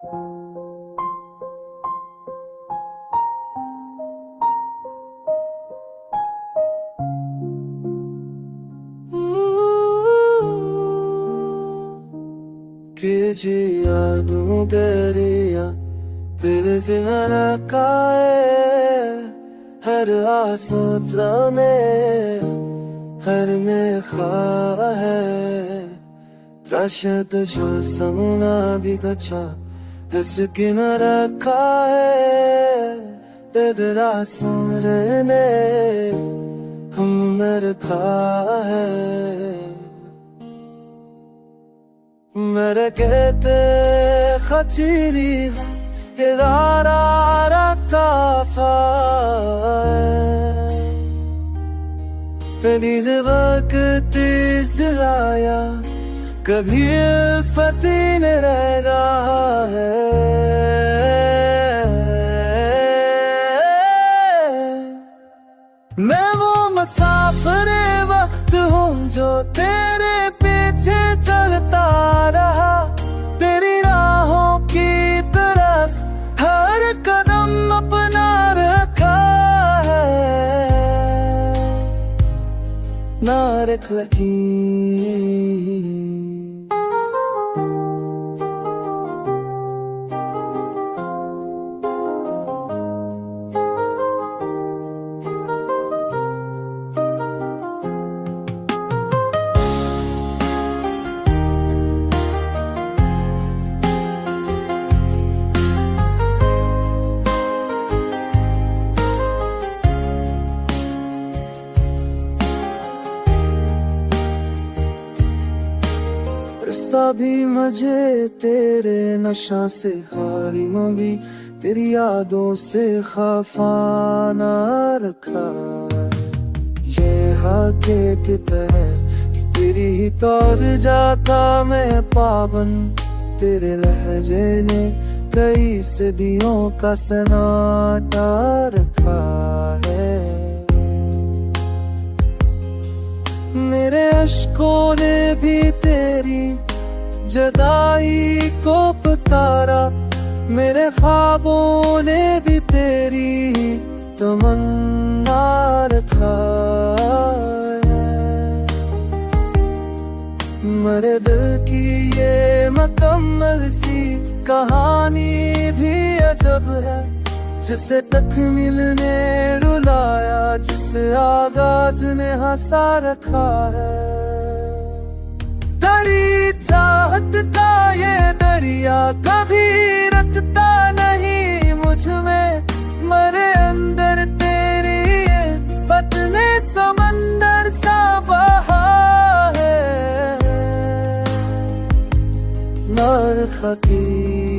Gece yardım deriya तेरे से न रखा है हर आंसू तराने हर में खा है प्रशत जो समना भी कच्चा इसकी न रखा है तेरा सुनने हम में रखा है मेरे कहते खचीरी इदारा रखा कभी वक्त जलाया कभी फती में रह रहा है मैं वो मुसाफिर वक्त हूँ जो तेरे पीछे चलता रहा तेरी राहों की तरफ हर कदम अपना रखा है ना रख लगी रास्ता भी मुझे तेरे नशा से खाली भी तेरी यादों से खफाना रखा ये हकीकत है कि तेरी ही तौर जाता मैं पाबन तेरे लहजे ने कई सदियों का सन्नाटा रखा है मेरे अश्कों ने भी तेरी जदाई को पुकारा मेरे ख्वाबों ने भी तेरी तमन्ना रखा मेरे दिल की ये मुकम्मल सी कहानी भी अजब है जिसे तकमील ने रुलाया जिसे आगाज ने हंसा रखा है तेरी चाहत का ये दरिया कभी रखता नहीं मुझ में मेरे अंदर तेरी इफ़्फ़त ने समंदर सा बहा है नार फ़कीर